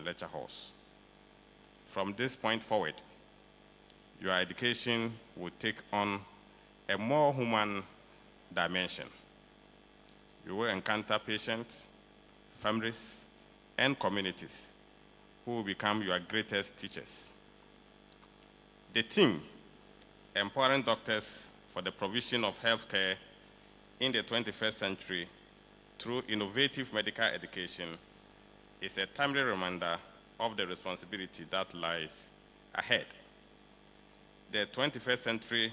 and lecture halls. From this point forward, your education will take on a more human dimension. You will encounter patients, families, and communities who will become your greatest teachers. The team, empowering doctors for the provision of healthcare in the 21st century through innovative medical education, is a timely reminder of the responsibility that lies ahead. The 21st century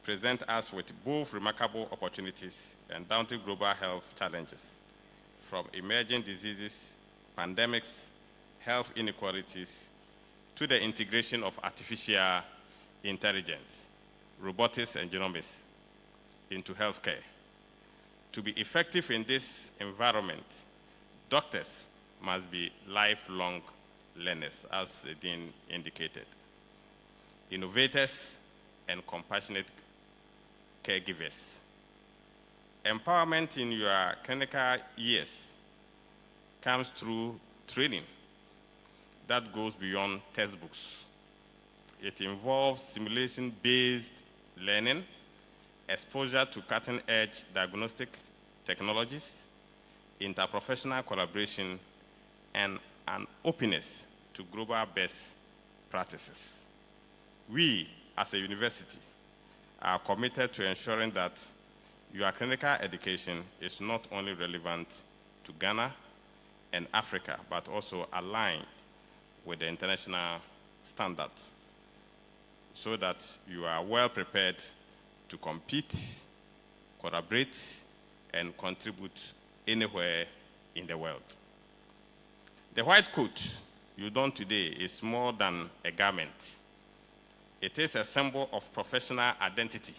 presents us with both remarkable opportunities and daunting global health challenges, from emerging diseases, pandemics, health inequalities, to the integration of artificial intelligence, robotics, and genomics into healthcare. To be effective in this environment, doctors must be lifelong learners, as the Dean indicated, innovators, and compassionate caregivers. Empowerment in your clinical years comes through training that goes beyond textbooks. It involves simulation-based learning, exposure to cutting-edge diagnostic technologies, interprofessional collaboration, and an openness to global best practices. We, as a university, are committed to ensuring that your clinical education is not only relevant to Ghana and Africa, but also aligned with the international standards, so that you are well prepared to compete, collaborate, and contribute anywhere in the world. The white coat you don today is more than a garment. It is a symbol of professional identity.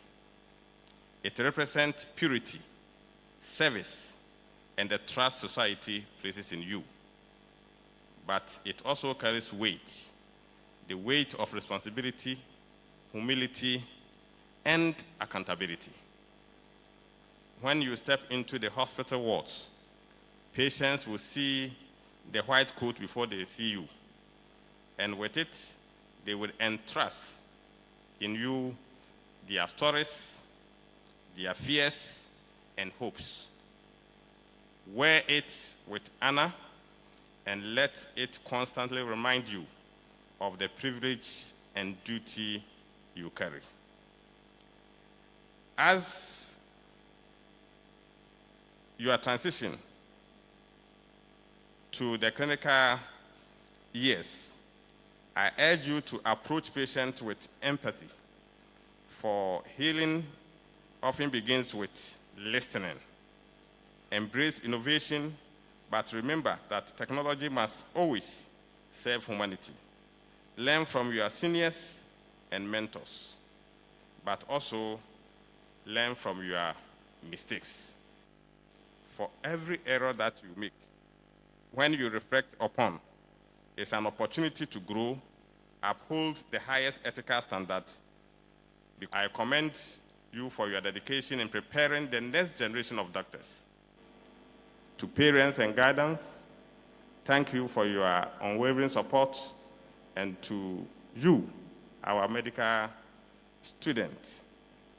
It represents purity, service, and the trust society places in you. But it also carries weight, the weight of responsibility, humility, and accountability. When you step into the hospital wards, patients will see the white coat before they see you. And with it, they will entrust in you their stories, their fears, and hopes. Wear it with honor, and let it constantly remind you of the privilege and duty you carry. As you are transitioning to the clinical years, I urge you to approach patients with empathy, for healing often begins with listening. Embrace innovation, but remember that technology must always serve humanity. Learn from your seniors and mentors, but also learn from your mistakes. For every error that you make, when you reflect upon, is an opportunity to grow, uphold the highest ethical standards. I commend you for your dedication in preparing the next generation of doctors. To parents and guidance, thank you for your unwavering support, and to you, our medical students,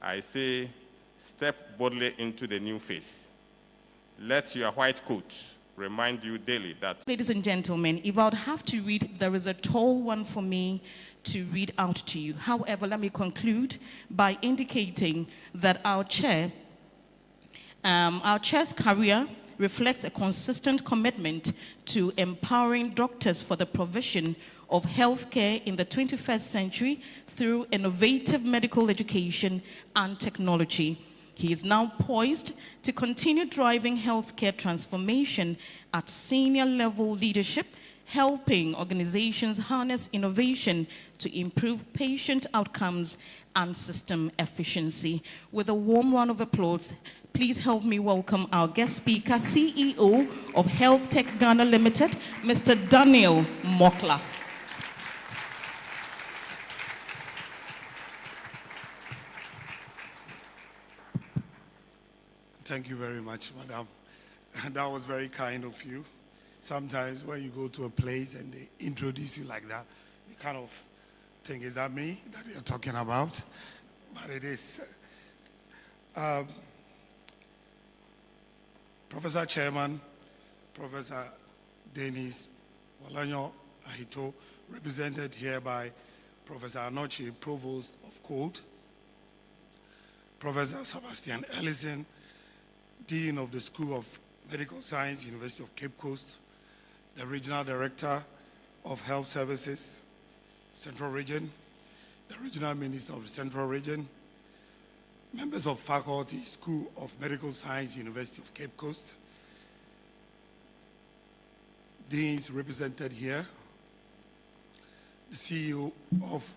I say, step boldly into the new phase. Let your white coat remind you daily that... Ladies and gentlemen, if I would have to read, there is a tall one for me to read out to you. However, let me conclude by indicating that our chair's career reflects a consistent commitment to empowering doctors for the provision of healthcare in the 21st century through innovative medical education and technology. He is now poised to continue driving healthcare transformation at senior level leadership, helping organizations harness innovation to improve patient outcomes and system efficiency. With a warm round of applause, please help me welcome our guest speaker, CEO of Health Tech Ghana Limited, Mr. Daniel Mokla. Thank you very much, Madam. That was very kind of you. Sometimes when you go to a place and they introduce you like that, you kind of think, is that me that you're talking about? But it is. Professor Chairman, Professor Dennis Walanyo Ahito, represented here by Professor Anoche, Provost of Code, Professor Sebastian Ellison, Dean of the School of Medical Science, University of Cape Coast, the Regional Director of Health Services, Central Region, the Regional Minister of the Central Region, members of faculty, School of Medical Science, University of Cape Coast, deans represented here, the CEO of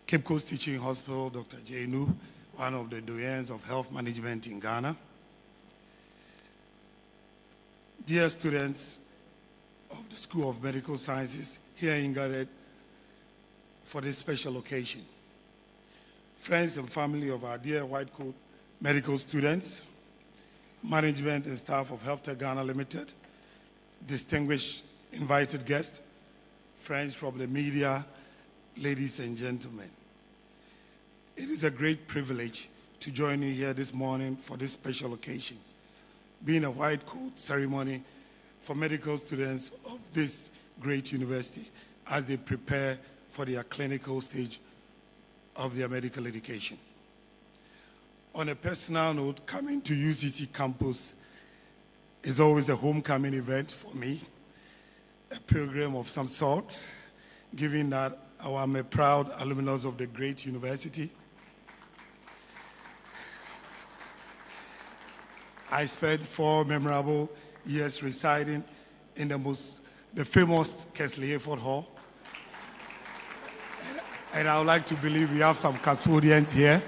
Cape Coast Teaching Hospital, Dr. Jenu, one of the doyens of health management in Ghana. Dear students of the School of Medical Sciences here in Ghana for this special occasion, friends and family of our dear White Coat medical students, management and staff of Health Ghana Limited, distinguished invited guests, friends from the media, ladies and gentlemen. It is a great privilege to join you here this morning for this special occasion, being a white coat ceremony for medical students of this great university as they prepare for their clinical stage of their medical education. On a personal note, coming to UCC campus is always a homecoming event for me, a pilgrim of some sort, given that I am a proud alumnus of the great university. I spent 4 memorable years residing in the famous Kesley Hayford Hall. And I would like to believe we have some custodians here.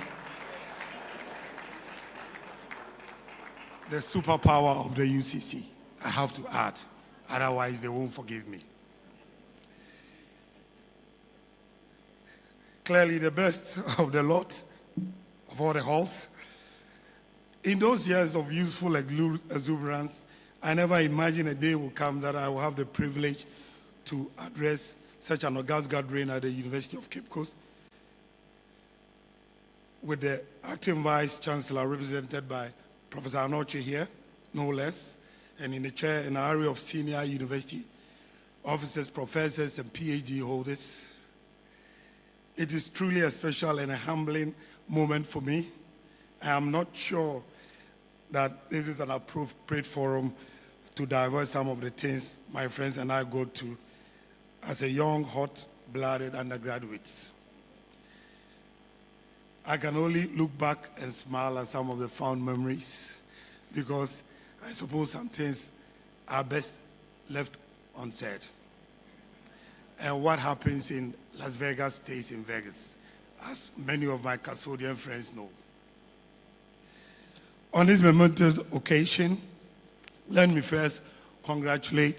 The superpower of the UCC, I have to add, otherwise they won't forgive me. Clearly the best of the lot of all the halls. In those years of youthful exuberance, I never imagined a day will come that I will have the privilege to address such an august gathering at the University of Cape Coast with the acting Vice Chancellor represented by Professor Anoche here, no less, and in the chair in the area of senior university officers, professors, and PhD holders. It is truly a special and a humbling moment for me. I am not sure that this is an appropriate forum to divert some of the things my friends and I go to as a young, hot-blooded undergraduates. I can only look back and smile at some of the fond memories because I suppose some things are best left unsaid. And what happens in Las Vegas stays in Vegas, as many of my custodian friends know. On this momentous occasion, let me first congratulate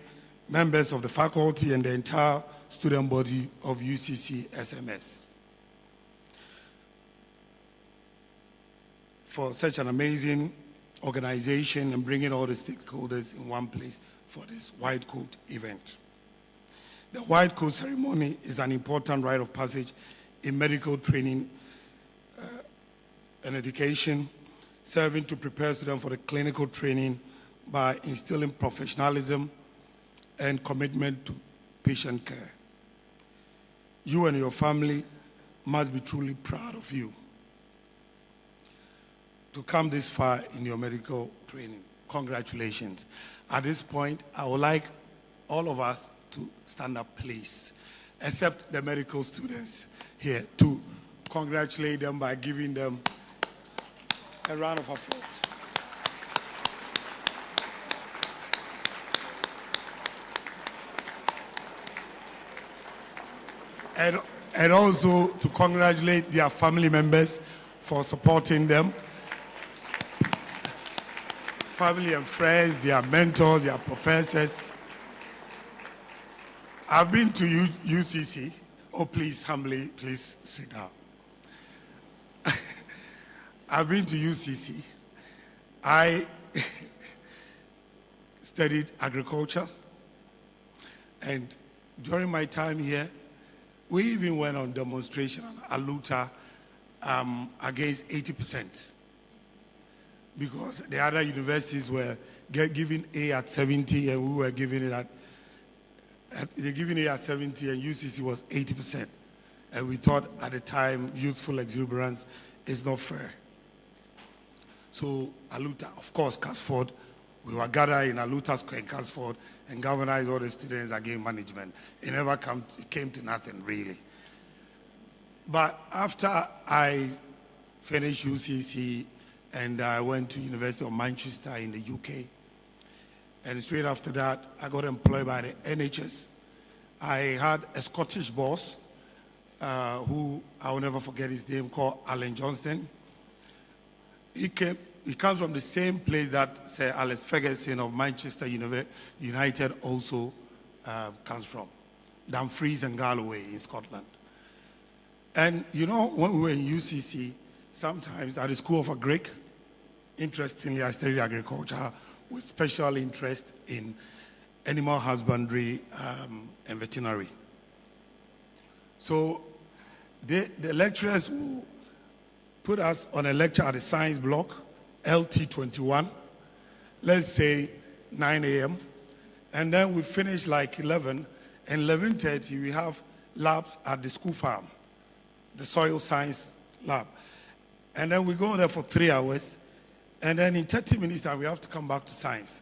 members of the faculty and the entire student body of UCC SMS for such an amazing organization and bringing all the stakeholders in one place for this White Coat event. The White Coat ceremony is an important rite of passage in medical training and education, serving to prepare students for the clinical training by instilling professionalism and commitment to patient care. You and your family must be truly proud of you to come this far in your medical training. Congratulations. At this point, I would like all of us to stand up, please, except the medical students here, to congratulate them by giving them a round of applause. And also to congratulate their family members for supporting them. Family and friends, their mentors, their professors. I've been to UCC. Oh, please, humbly, please sit down. I've been to UCC. I studied agriculture, And during my time here, we even went on demonstration at Aluta against 80%, because the other universities were giving A at 70, and we were giving it they're giving it at 70, and UCC was 80%. And we thought at the time, youthful exuberance is not fair. So Aluta, of course, Casford, we were gathered in Aluta Square in Casford and galvanized all the students against management. It never came to nothing, really. But after I finished UCC and I went to University of Manchester in the UK, and straight after that, I got employed by the NHS. I had a Scottish boss who I will never forget his name, called Alan Johnston. He comes from the same place that Sir Alex Ferguson of Manchester United also comes from, Dumfries and Galloway in Scotland. And you know, when we were in UCC, sometimes at the School of Agric, interestingly, I studied agriculture with special interest in animal husbandry and veterinary. So the lecturers will put us on a lecture at the science block, LT21, let's say 9 a.m. And then we finish like 11, and 11:30 we have labs at the school farm, the soil science lab. And then we go there for 3 hours, and then in 30 minutes time we have to come back to science.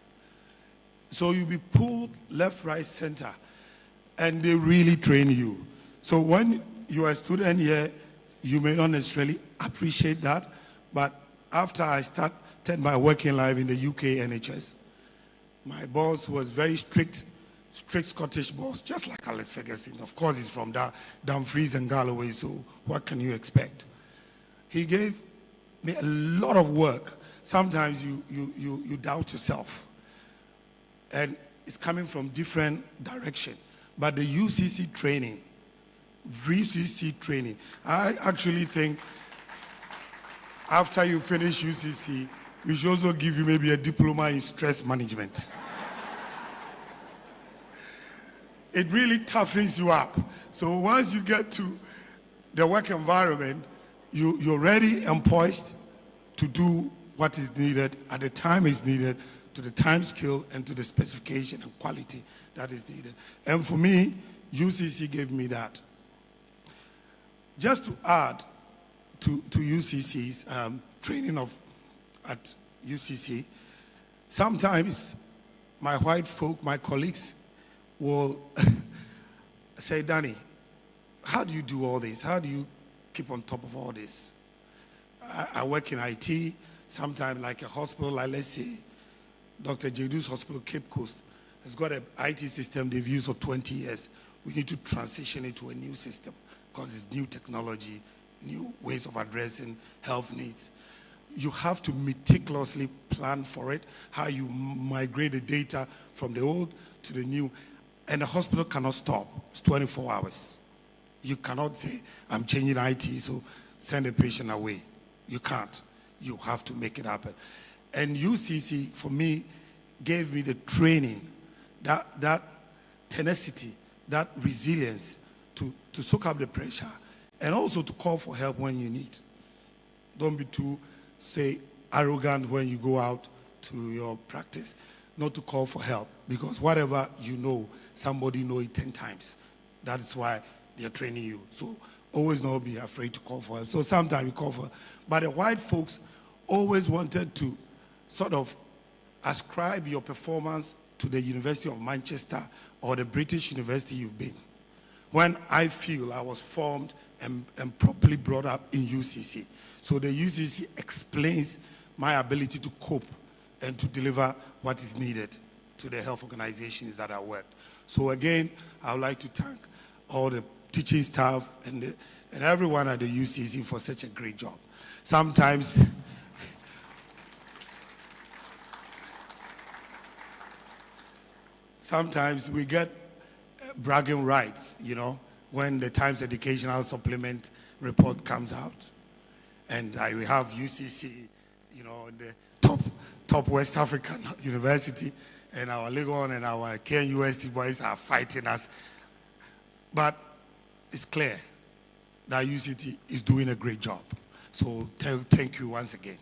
So you'll be pulled left, right, center, and they really train you. So when you're a student here, you may not necessarily appreciate that, but after I started my working life in the UK NHS, my boss was very strict Scottish boss, just like Alex Ferguson. Of course, he's from Dumfries and Galloway, so what can you expect? He gave me a lot of work. Sometimes you doubt yourself, and it's coming from different direction. But the UCC training, I actually think after you finish UCC, we should also give you maybe a diploma in stress management. It really toughens you up. So once you get to the work environment, you're ready and poised to do what is needed at the time is needed, to the time scale and to the specification and quality that is needed. And for me, UCC gave me that. Just to add to UCC's training at UCC, sometimes my white folk, my colleagues, will say, Danny, how do you do all this? How do you keep on top of all this? I work in IT, sometimes like a hospital, like let's say Dr. Jedu's Hospital, Cape Coast, has got an IT system they've used for 20 years. We need to transition it to a new system because it's new technology, new ways of addressing health needs. You have to meticulously plan for it, how you migrate the data from the old to the new. And the hospital cannot stop. It's 24 hours. You cannot say, I'm changing IT, so send a patient away. You can't. You have to make it happen. And UCC, for me, gave me the training, that tenacity, that resilience to soak up the pressure and also to call for help when you need. Don't be too, say, arrogant when you go out to your practice. Not to call for help, because whatever you know, somebody know it 10 times. That's why they're training you. So always not be afraid to call for help. So sometimes you call for help. But the white folks always wanted to sort of ascribe your performance to the University of Manchester or the British university you've been. When I feel I was formed and properly brought up in UCC. So the UCC explains my ability to cope and to deliver what is needed to the health organizations that I work. So again, I would like to thank all the teaching staff and everyone at the UCC for such a great job. Sometimes we get bragging rights, when the Times Educational Supplement report comes out. And we have UCC, the top West African university, and our Legon and our KNUST boys are fighting us. But it's clear that UCT is doing a great job. So thank you once again.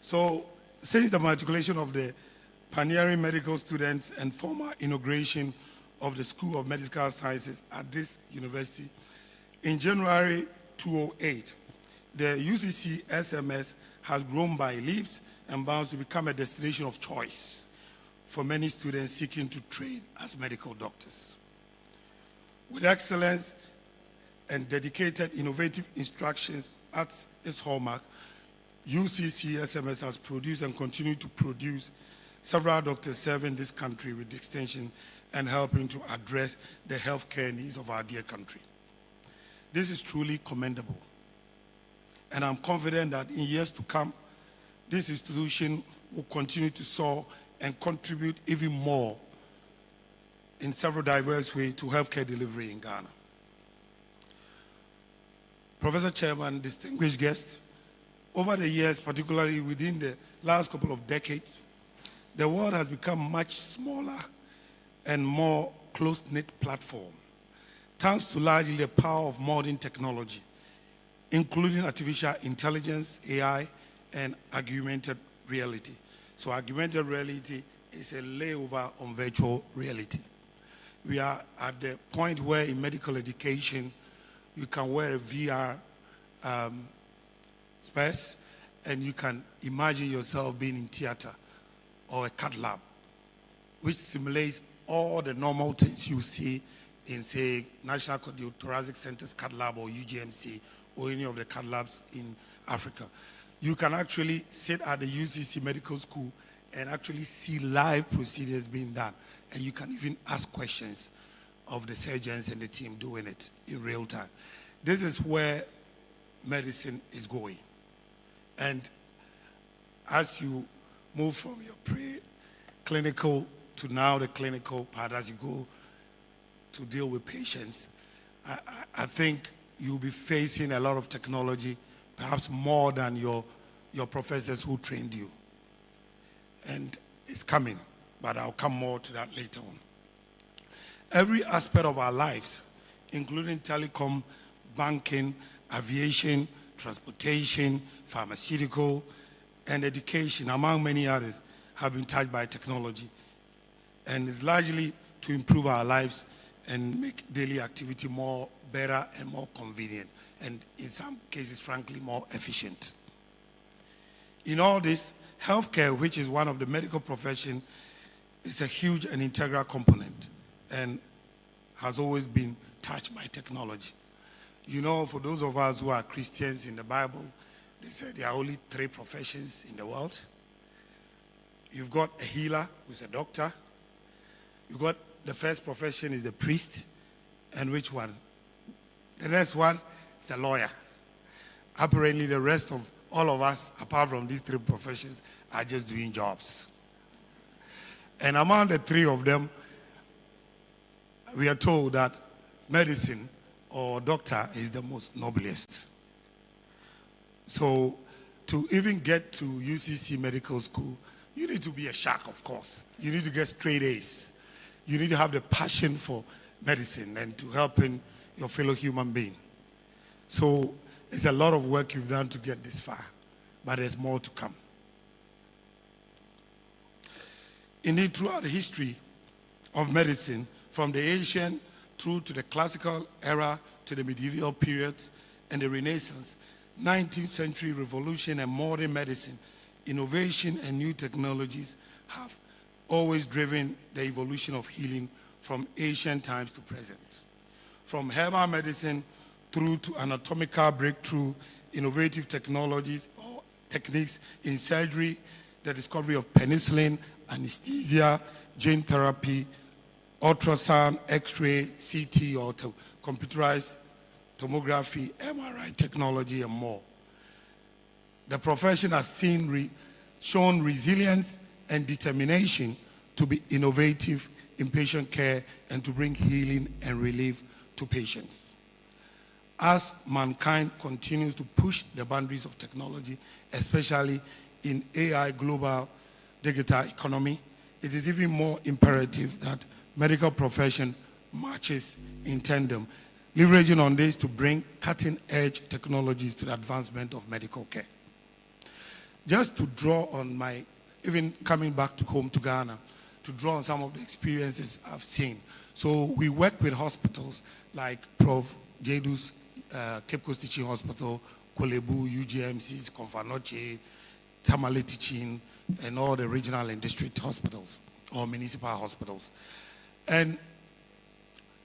So since the matriculation of the pioneering medical students and formal inauguration of the School of Medical Sciences at this university, in January 2008, the UCC SMS has grown by leaps and bounds to become a destination of choice for many students seeking to train as medical doctors. With excellence and dedicated innovative instructions at its hallmark, UCC SMS has produced and continued to produce several doctors serving this country with distinction and helping to address the healthcare needs of our dear country. This is truly commendable. And I'm confident that in years to come, this institution will continue to soar and contribute even more in several diverse ways to healthcare delivery in Ghana. Professor Chairman, distinguished guests, over the years, particularly within the last couple of decades, the world has become much smaller and more close-knit platform, thanks to largely the power of modern technology, including artificial intelligence, AI, and augmented reality. So augmented reality is a layover on virtual reality. We are at the point where in medical education, you can wear a VR space and you can imagine yourself being in theater or a cath lab, which simulates all the normal things you see in, say, National Cardiothoracic Center's cath lab or UGMC or any of the cath labs in Africa. You can actually sit at the UCC Medical School and actually see live procedures being done. And you can even ask questions of the surgeons and the team doing it in real time. This is where medicine is going. And as you move from your pre-clinical to now the clinical part, as you go to deal with patients, I think you'll be facing a lot of technology, perhaps more than your professors who trained you. And it's coming, but I'll come more to that later on. Every aspect of our lives, including telecom, banking, aviation, transportation, pharmaceutical, and education, among many others, have been touched by technology. And it's largely to improve our lives and make daily activity more better and more convenient, and in some cases, frankly, more efficient. In all this, healthcare, which is one of the medical profession, is a huge and integral component and has always been touched by technology. You know, for those of us who are Christians in the Bible, they said there are only 3 professions in the world. You've got a healer, who's a doctor. You've got the first profession is the priest. And which one? The next one is a lawyer. Apparently, the rest of all of us, apart from these 3 professions, are just doing jobs. And among the 3 of them, we are told that medicine or doctor is the most noblest. So to even get to UCC Medical School, you need to be a shark, of course. You need to get straight A's. You need to have the passion for medicine and to helping your fellow human being. So it's a lot of work you've done to get this far, but there's more to come. Indeed, throughout the history of medicine, from the ancient through to the classical era to the medieval periods and the Renaissance, 19th century revolution and modern medicine, innovation and new technologies have always driven the evolution of healing from ancient times to present. From herbal medicine through to anatomical breakthrough, innovative technologies or techniques in surgery, the discovery of penicillin, anesthesia, gene therapy, ultrasound, X-ray, CT, or computerized tomography, MRI technology, and more. The profession has shown resilience and determination to be innovative in patient care and to bring healing and relief to patients. as mankind continues to push the boundaries of technology, especially in AI global digital economy, it is even more imperative that medical profession marches in tandem, leveraging on this to bring cutting-edge technologies to the advancement of medical care. Just to draw on even coming back to home to Ghana, to draw on some of the experiences I've seen. So we work with hospitals like Prof. Jedu's Cape Coast Teaching Hospital, Kolebu, UGMC's, Konfanoche, Tamale Teaching, and all the regional and district hospitals or municipal hospitals. And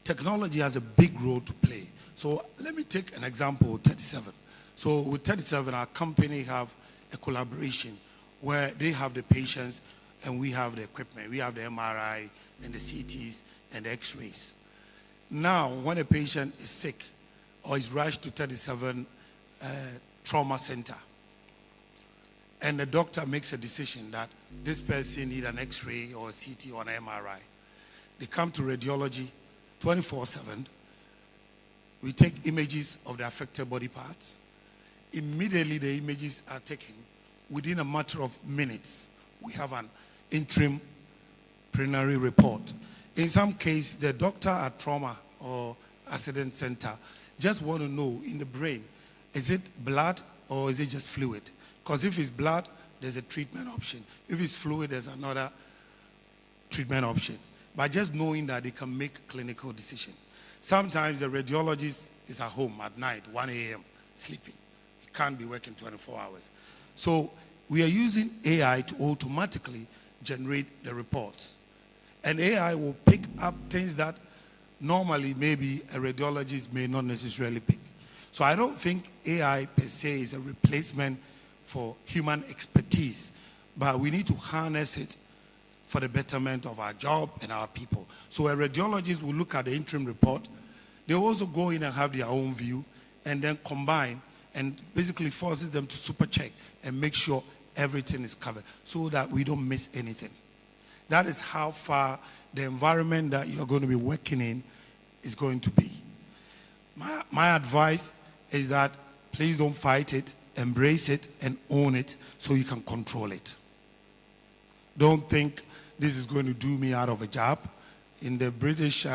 technology has a big role to play. So let me take an example, 37. So with 37, our company have a collaboration where they have the patients and we have the equipment. We have the MRI and the CTs and the X-rays. Now, when a patient is sick or is rushed to 37 trauma center, and the doctor makes a decision that this person needs an X-ray or a CT or an MRI, they come to radiology 24/7. We take images of the affected body parts. Immediately, the images are taken. Within a matter of minutes, we have an interim preliminary report. In some cases, the doctor at trauma or accident center just want to know in the brain, is it blood or is it just fluid? Because if it's blood, there's a treatment option. If it's fluid, there's another treatment option. By just knowing that, they can make clinical decision. Sometimes the radiologist is at home at night, 1 a.m., sleeping. He can't be working 24 hours. So we are using AI to automatically generate the reports. And AI will pick up things that normally maybe a radiologist may not necessarily pick. So I don't think AI per se is a replacement for human expertise, but we need to harness it for the betterment of our job and our people. So a radiologist will look at the interim report. They also go in and have their own view and then combine and basically forces them to super check and make sure everything is covered so that we don't miss anything. That is how far the environment that you're going to be working in is going to be. My advice is that please don't fight it, embrace it and own it so you can control it. Don't think this is going to do me out of a job. In the British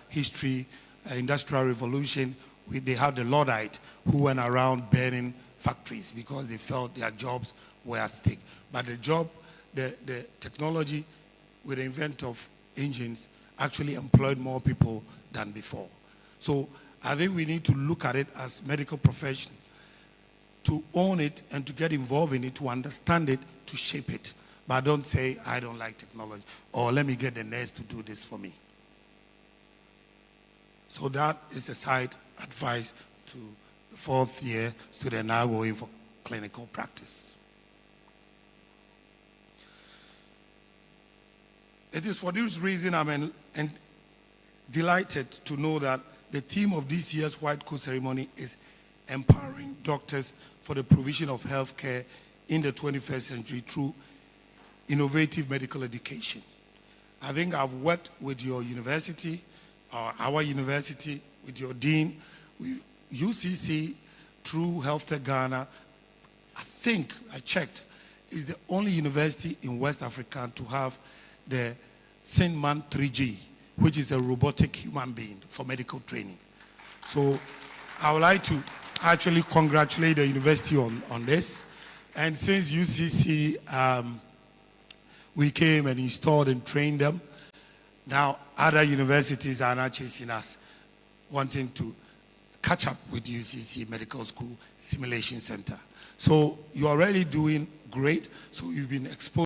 history, Industrial Revolution, they had the Luddites who went around burning factories because they felt their jobs were at stake. But the technology with the invent of engines actually employed more people than before. So I think we need to look at it as medical profession, to own it and to get involved in it, to understand it, to shape it. But don't say, I don't like technology, or let me get the nurse to do this for me. So that is a side advice to the fourth year student now going for clinical practice. It is for this reason I'm delighted to know that the theme of this year's White Coat ceremony is empowering doctors for the provision of health care in the 21st century through innovative medical education. I think I've worked with your university, our university, with your dean, with UCC, through Health Ghana. I think, I checked, is the only university in West Africa to have the Sinman 3G, which is a robotic human being for medical training. So I would like to actually congratulate the university on this. And since UCC, we came and installed and trained them, now other universities are now chasing us, wanting to catch up with UCC Medical School Simulation Center. So you're already doing great. So you've been exposed